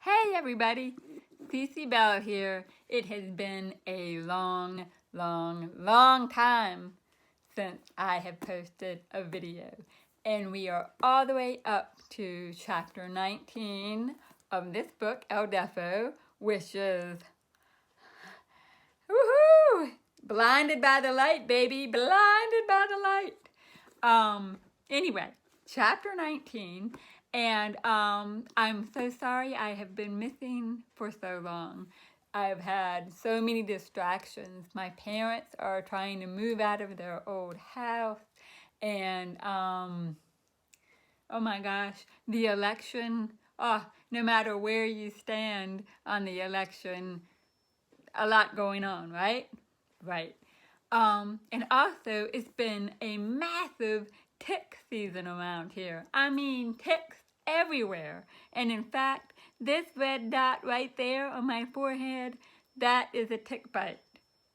Hey everybody, Cece Bell here. It has been a long time since I have posted a video. And we are all the way up to chapter 19 of this book, Deafo, which is, woohoo! Blinded by the light, baby, blinded by the light. Anyway, chapter 19. And I'm so sorry I have been missing for so long. I've had so many distractions. My parents are trying to move out of their old house. And, oh my gosh, the election, no matter where you stand on the election, a lot going on, right? Right. And also, it's been a massive tick season around here. I mean, ticks everywhere. And in fact, this red dot right there on my forehead, that is a tick bite.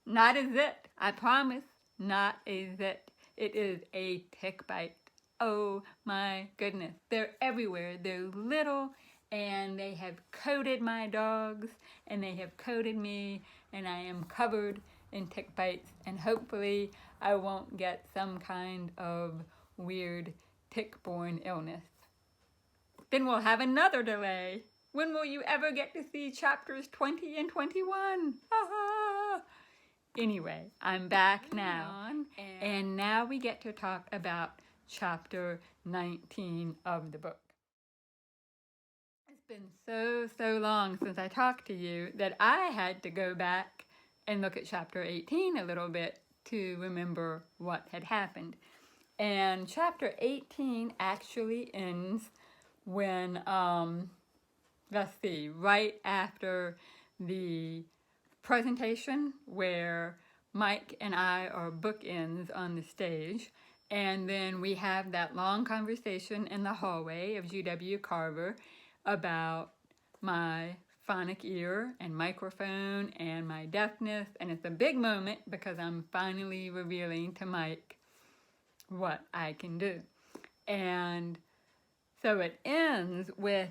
Not a zit, I promise. Not a zit. It is a tick bite. Oh my goodness. They're everywhere. They're little, and they have coated my dogs, and they have coated me, and I am covered in tick bites, and hopefully I won't get some kind of weird tick-borne illness. Then we'll have another delay. When will you ever get to see chapters 20 and 21? Anyway, I'm back now, and now we get to talk about chapter 19 of the book. It's been so long since I talked to you that I had to go back and look at chapter 18 a little bit to remember what had happened. And chapter 18 actually ends when, let's see, right after the presentation where Mike and I are bookends on the stage. And then we have that long conversation in the hallway of G.W. Carver about my phonic ear and microphone and my deafness, and it's a big moment because I'm finally revealing to Mike what I can do. And so it ends with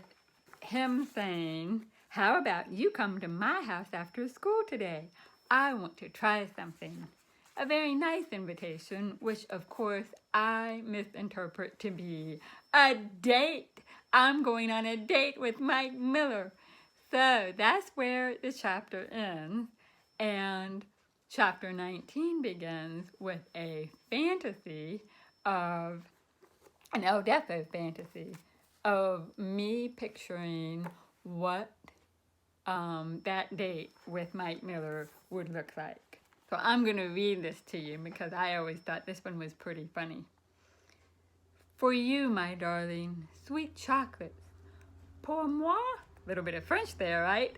him saying, "How about you come to my house after school today? I want to try something." A very nice invitation, which of course I misinterpret to be a date. I'm going on a date with Mike Miller. So that's where the chapter ends, and chapter 19 begins with a fantasy of, an Deafo fantasy, of me picturing what that date with Mike Miller would look like. So I'm going to read this to you because I always thought this one was pretty funny. "For you, my darling, sweet chocolates. Pour moi." Little bit of French there, right?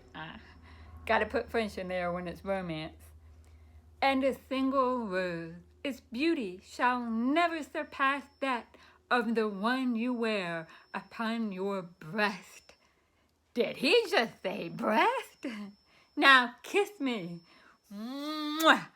Gotta put French in there when it's romance. "And a single rose. Its beauty shall never surpass that of the one you wear upon your breast." Did he just say breast? Now kiss me. Mwah!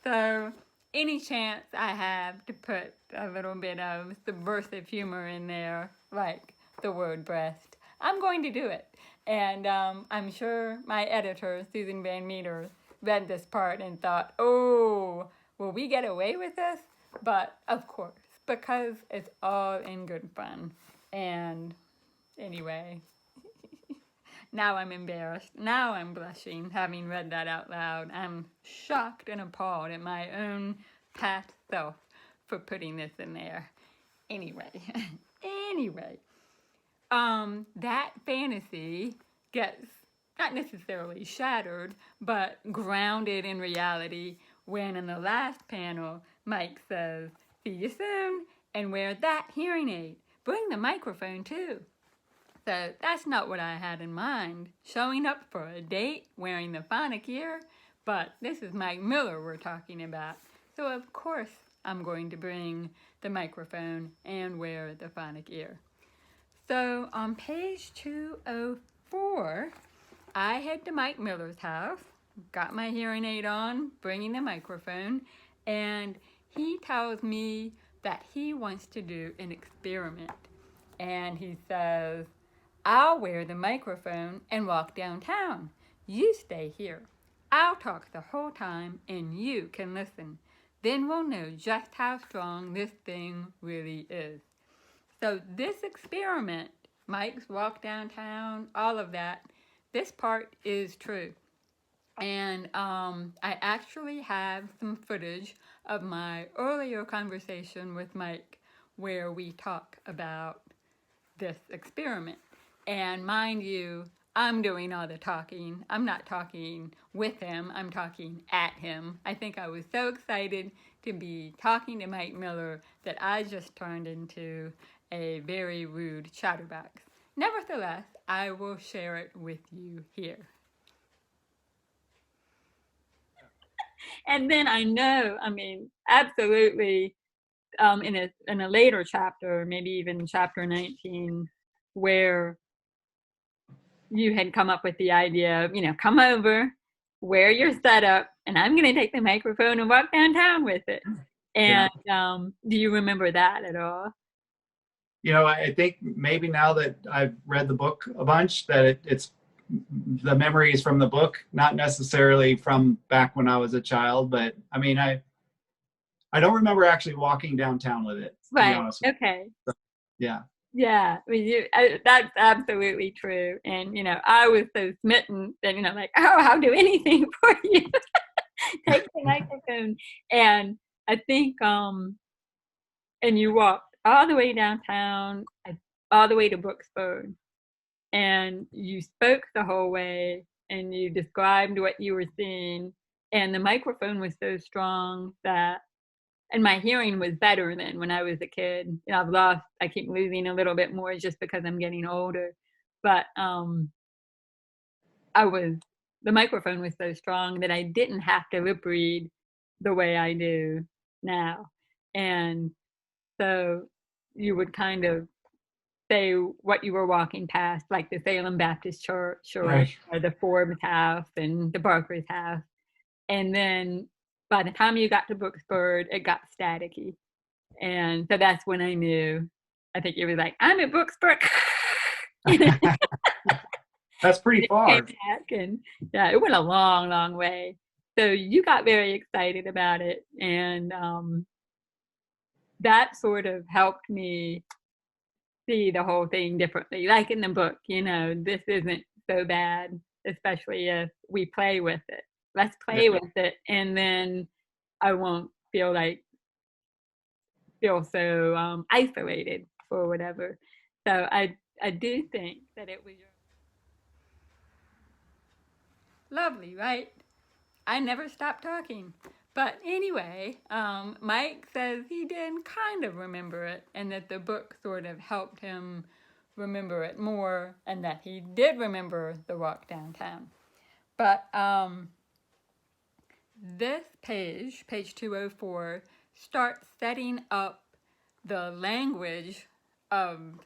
So any chance I have to put a little bit of subversive humor in there, like the word breast, I'm going to do it. And I'm sure my editor, Susan Van Meter, read this part and thought, oh, will we get away with this? But of course, because it's all in good fun. And anyway, now I'm embarrassed. Now I'm blushing, having read that out loud. I'm shocked and appalled at my own past self for putting this in there. Anyway, that fantasy gets not necessarily shattered, but grounded in reality when in the last panel, Mike says, "See you soon, and wear that hearing aid. Bring the microphone too." So that's not what I had in mind, showing up for a date wearing the phonic ear, but this is Mike Miller we're talking about. So of course I'm going to bring the microphone and wear the phonic ear. So on page 204, I head to Mike Miller's house, got my hearing aid on, bringing the microphone, and he tells me that he wants to do an experiment. And he says, I'll wear the microphone and walk downtown. You stay here. I'll talk the whole time and you can listen. Then we'll know just how strong this thing really is. So this experiment, Mike's walk downtown, all of that, this part is true. And I actually have some footage of my earlier conversation with Mike where we talk about this experiment. And mind you, I'm doing all the talking. I'm not talking with him, I'm talking at him. I think I was so excited to be talking to Mike Miller that I just turned into a very rude chatterbox. Nevertheless, I will share it with you here. And then I know, absolutely, in a later chapter, maybe even chapter 19, where you had come up with the idea of, come over, wear your setup, and I'm going to take the microphone and walk downtown with it. And do you remember that at all? I think maybe now that I've read the book a bunch, that it's the memories from the book, not necessarily from back when I was a child. But I don't remember actually walking downtown with it. To be honest with Okay. you. Yeah. Yeah, that's absolutely true. And, I was so smitten that, like, oh, I'll do anything for you. Take the microphone. And I think, and you walked all the way downtown, all the way to Brooksburg. And you spoke the whole way and you described what you were seeing. And the microphone was so strong that, and my hearing was better than when I was a kid. I keep losing a little bit more just because I'm getting older. But the microphone was so strong that I didn't have to lip read the way I do now. And so you would kind of say what you were walking past, like the Salem Baptist Church or the Forbes house and the Barker's house. And then by the time you got to Brooksburg, it got staticky. And so that's when I knew. I think it was like, I'm at Brooksburg. That's pretty far. And yeah, it went a long, long way. So you got very excited about it. And that sort of helped me see the whole thing differently. Like in the book, this isn't so bad, especially if we play with it. Let's play with it. And then I won't feel so isolated or whatever. So I do think that it was lovely, right? I never stopped talking. But anyway, Mike says he did kind of remember it and that the book sort of helped him remember it more and that he did remember the walk downtown. But this page 204, starts setting up the language of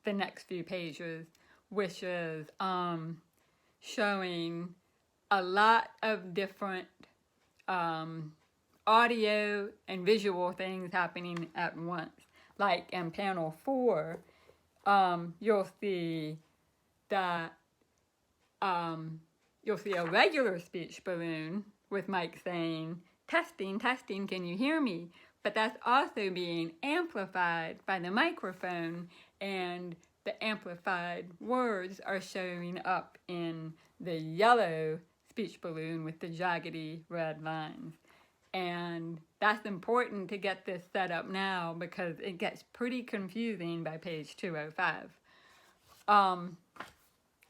the next few pages, which is showing a lot of different audio and visual things happening at once. Like in panel 4, you'll see that you'll see a regular speech balloon with Mike saying, testing, testing, can you hear me? But that's also being amplified by the microphone, and the amplified words are showing up in the yellow speech balloon with the jaggedy red lines. And that's important to get this set up now because it gets pretty confusing by page 205.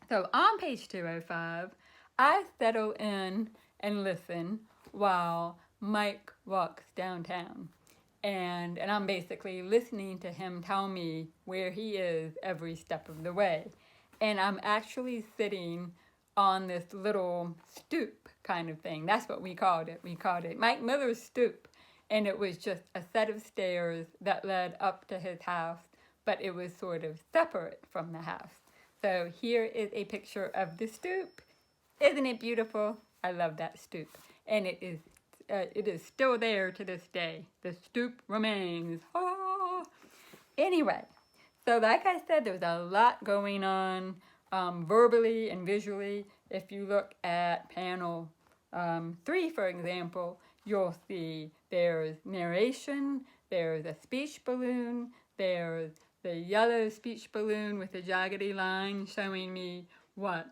So on page 205, I settle in and listen while Mike walks downtown. And I'm basically listening to him tell me where he is every step of the way. And I'm actually sitting on this little stoop kind of thing. That's what we called it. We called it Mike Miller's stoop. And it was just a set of stairs that led up to his house, but it was sort of separate from the house. So here is a picture of the stoop. Isn't it beautiful? I love that stoop. And it is still there to this day. The stoop remains. Oh. Anyway, So like I said, there's a lot going on verbally and visually. If you look at panel 3, for example, you'll see there's narration, there's a speech balloon, there's the yellow speech balloon with the jaggedy line showing me what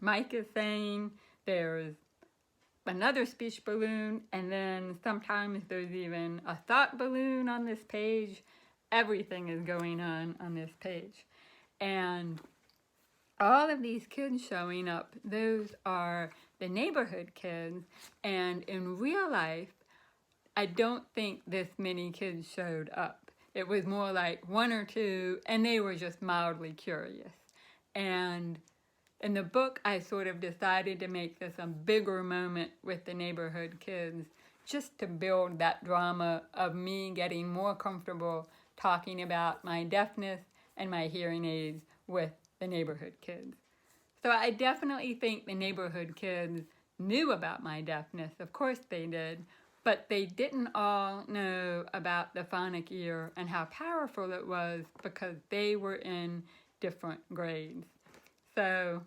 Mike is saying. There's another speech balloon, and then sometimes there's even a thought balloon on this page. Everything is going on this page. And all of these kids showing up, those are the neighborhood kids. And in real life, I don't think this many kids showed up. It was more like 1 or 2, and they were just mildly curious. And in the book, I sort of decided to make this a bigger moment with the neighborhood kids, just to build that drama of me getting more comfortable talking about my deafness and my hearing aids with the neighborhood kids. So I definitely think the neighborhood kids knew about my deafness. Of course they did. But they didn't all know about the phonic ear and how powerful it was because they were in different grades. So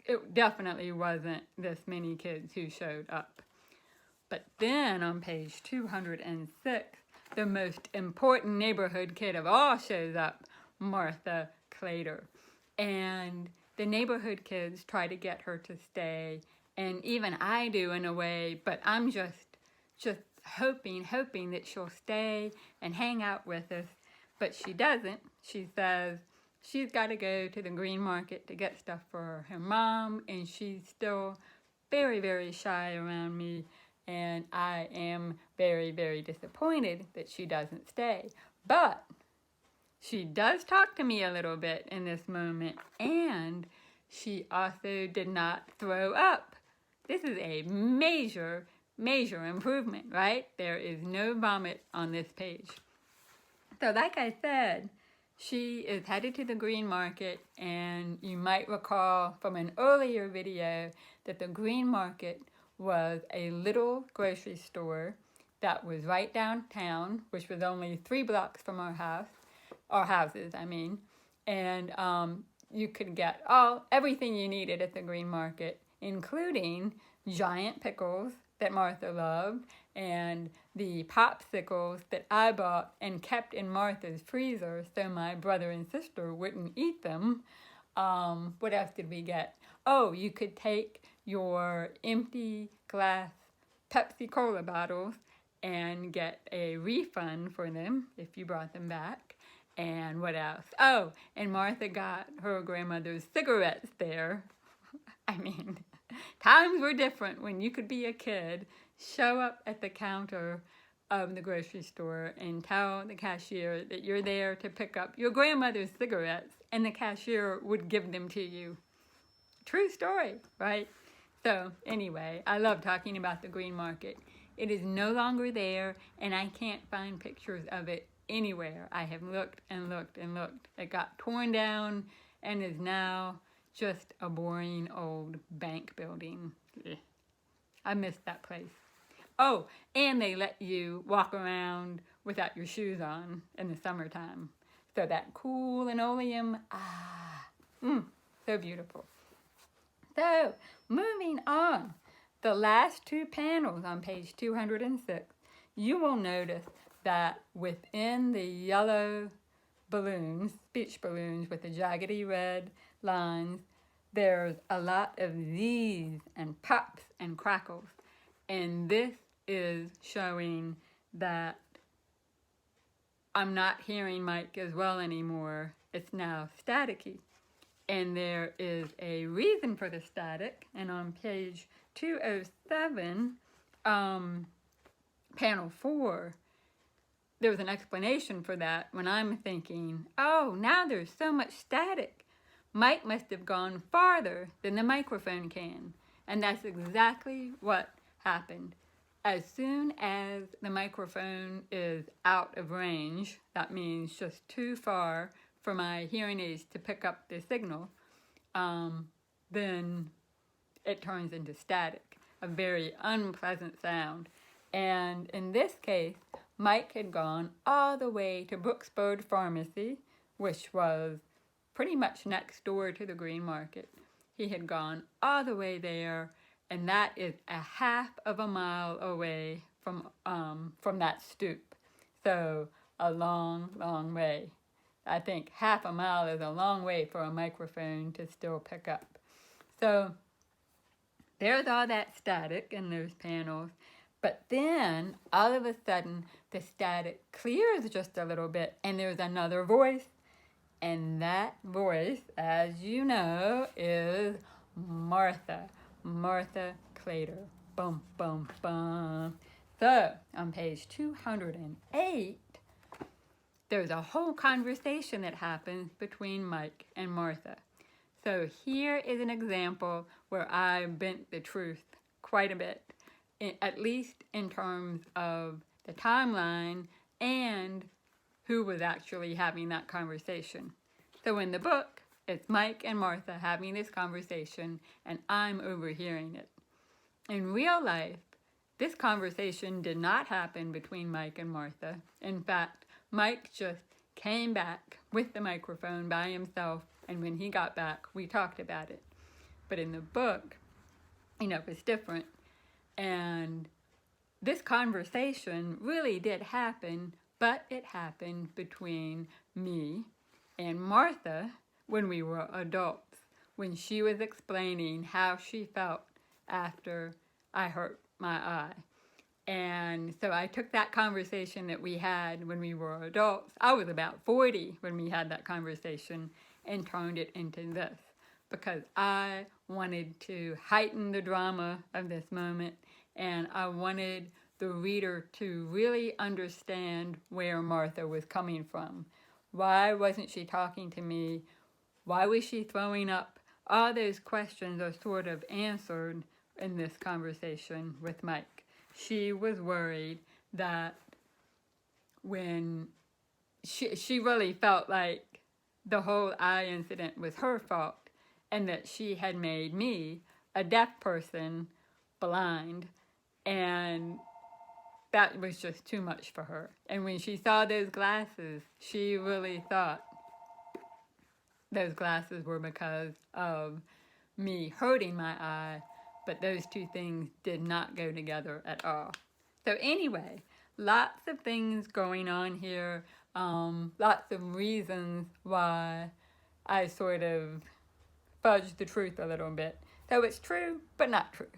it definitely wasn't this many kids who showed up. But then on page 206, the most important neighborhood kid of all shows up, Martha Clayton. And the neighborhood kids try to get her to stay, and even I do in a way, but I'm just hoping that she'll stay and hang out with us. But she doesn't. She says she's got to go to the green market to get stuff for her mom, and she's still very, very shy around me, and I am very, very disappointed that she doesn't stay. But she does talk to me a little bit in this moment, and she also did not throw up. This is a major, major improvement, right? There is no vomit on this page. So like I said, she is headed to the green market, and you might recall from an earlier video that the green market was a little grocery store that was right downtown, which was only 3 blocks from our houses, and you could get everything you needed at the green market, including giant pickles that Martha loved, and the popsicles that I bought and kept in Martha's freezer so my brother and sister wouldn't eat them. What else did we get? Oh, you could take your empty glass Pepsi Cola bottles and get a refund for them if you brought them back. And what else? Oh, and Martha got her grandmother's cigarettes there. Times were different when you could be a kid, show up at the counter of the grocery store and tell the cashier that you're there to pick up your grandmother's cigarettes, and the cashier would give them to you. True story, right? So anyway, I love talking about the green market. It is no longer there, and I can't find pictures of it anywhere. I have looked and looked and looked. It got torn down and is now just a boring old bank building. I miss that place. Oh, and they let you walk around without your shoes on in the summertime. So that cool linoleum, so beautiful. So, moving on, the last 2 panels on page 206, you will notice that within the yellow balloons, speech balloons with the jaggedy red lines, there's a lot of Z's and pops and crackles. And this is showing that I'm not hearing Mike as well anymore. It's now staticky. And there is a reason for the static. And on page 207, panel 4, there's an explanation for that when I'm thinking, oh, now there's so much static. Mike must have gone farther than the microphone can. And that's exactly what happened. As soon as the microphone is out of range, that means just too far for my hearing aids to pick up the signal, then it turns into static, a very unpleasant sound. And in this case, Mike had gone all the way to Brooksburg Pharmacy, which was pretty much next door to the Green Market. He had gone all the way there, and that is a half of a mile away from that stoop. So a long, long way. I think half a mile is a long way for a microphone to still pick up. So there's all that static in those panels. But then, all of a sudden, the static clears just a little bit, and there's another voice. And that voice, as you know, is Martha. Martha Clayton. Boom, boom, boom. So, on page 208, there's a whole conversation that happens between Mike and Martha. So here is an example where I bent the truth quite a bit, at least in terms of the timeline and who was actually having that conversation. So in the book, it's Mike and Martha having this conversation, and I'm overhearing it. In real life, this conversation did not happen between Mike and Martha. In fact, Mike just came back with the microphone by himself, and when he got back, we talked about it. But in the book, it's different. And this conversation really did happen, but it happened between me and Martha when we were adults, when she was explaining how she felt after I hurt my eye. And so I took that conversation that we had when we were adults. I was about 40 when we had that conversation, and turned it into this, because I wanted to heighten the drama of this moment, and I wanted the reader to really understand where Martha was coming from. Why wasn't she talking to me? Why was she throwing up? All those questions are sort of answered in this conversation with Mike. She was worried that when she really felt like the whole eye incident was her fault, and that she had made me, a deaf person, blind, and that was just too much for her. And when she saw those glasses, she really thought those glasses were because of me hurting my eye, but those two things did not go together at all. So anyway, lots of things going on here, lots of reasons why I sort of fudged the truth a little bit. So it's true, but not true.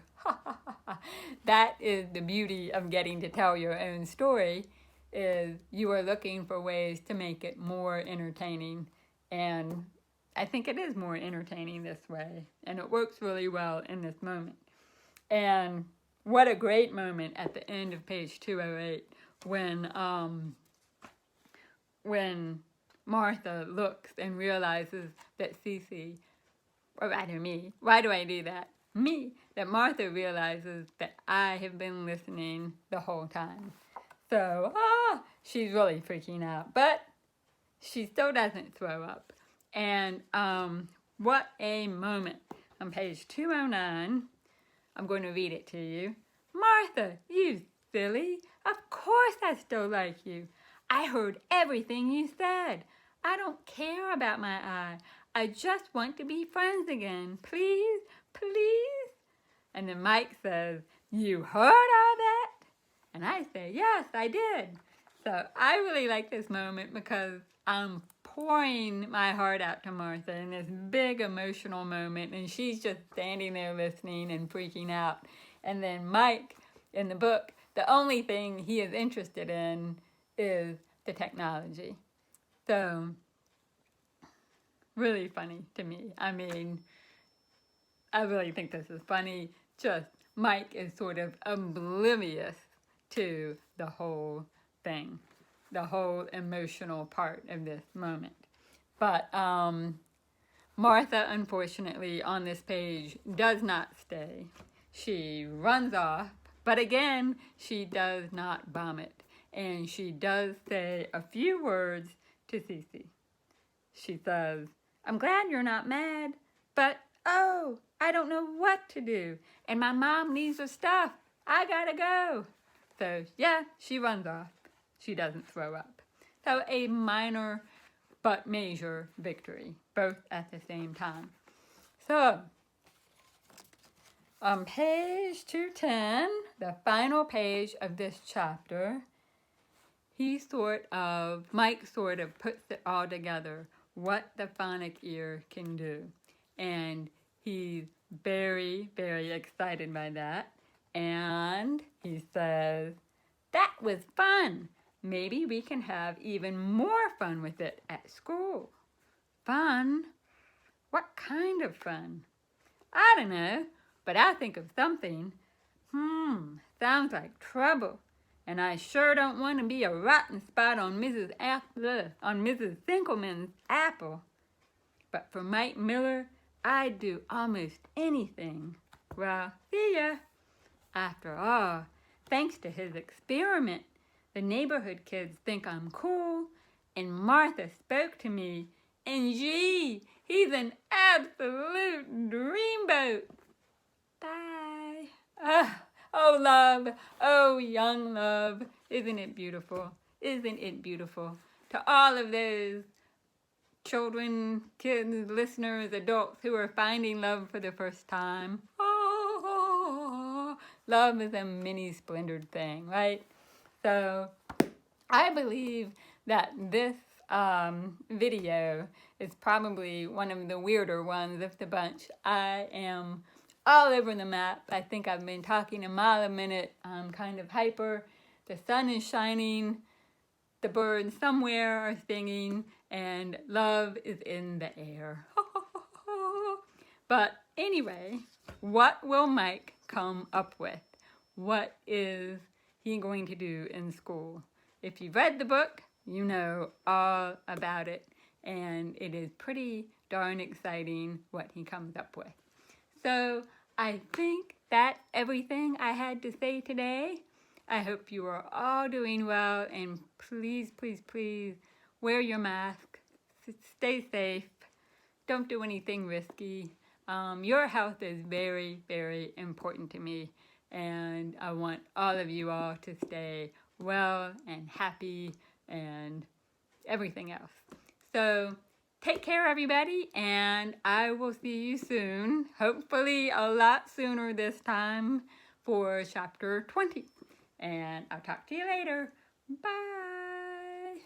That is the beauty of getting to tell your own story, is you are looking for ways to make it more entertaining. And I think it is more entertaining this way. And it works really well in this moment. And what a great moment at the end of page 208 when Martha looks and realizes that Cece, or rather me, why do I do that? Me, that Martha realizes that I have been listening the whole time. So, she's really freaking out, but she still doesn't throw up. And what a moment. On page 209, I'm going to read it to you. Martha, you silly. Of course I still like you. I heard everything you said. I don't care about my eye. I just want to be friends again. Please, please. And then Mike says, you heard all that? And I say, yes, I did. So I really like this moment because I'm pouring my heart out to Martha in this big emotional moment, and she's just standing there listening and freaking out. And then Mike, in the book, the only thing he is interested in is the technology. So, really funny to me. I mean, I really think this is funny. Just Mike is sort of oblivious to the whole thing, the whole emotional part of this moment. But Martha, unfortunately, on this page does not stay. She runs off, but again, she does not vomit. And she does say a few words to Cece. She says, I'm glad you're not mad, but oh, I don't know what to do. And my mom needs her stuff. I gotta go. So yeah, she runs off. she doesn't throw up. So a minor but major victory, both at the same time. So, on page 210, the final page of this chapter, Mike sort of puts it all together, what the phonic ear can do. And he's very, very excited by that. And he says, that was fun. Maybe we can have even more fun with it at school. Fun? What kind of fun? I don't know, but I think of something. Sounds like trouble. And I sure don't want to be a rotten spot on Mrs. Sinkelman's apple. But for Mike Miller, I'd do almost anything. Well, see ya. After all, thanks to his experiment, the neighborhood kids think I'm cool, and Martha spoke to me, and gee, he's an absolute dreamboat. Bye. Oh, love. Oh, young love. Isn't it beautiful? Isn't it beautiful? To all of those children, kids, listeners, adults who are finding love for the first time. Oh, love is a mini splendid thing, right? So I believe that this video is probably one of the weirder ones of the bunch. I am all over the map. I think I've been talking a mile a minute. I'm kind of hyper. The sun is shining. The birds somewhere are singing. And love is in the air. But anyway, what will Mike come up with? What is he going to do in school? If you've read the book, you know all about it. And it is pretty darn exciting what he comes up with. So I think that's everything I had to say today. I hope you are all doing well, and please, please, please wear your mask, stay safe, don't do anything risky. Your health is very, very important to me, and I want all of you all to stay well and happy and everything else. So take care, everybody, and I will see you soon, hopefully a lot sooner this time, for chapter 20. And I'll talk to you later. Bye.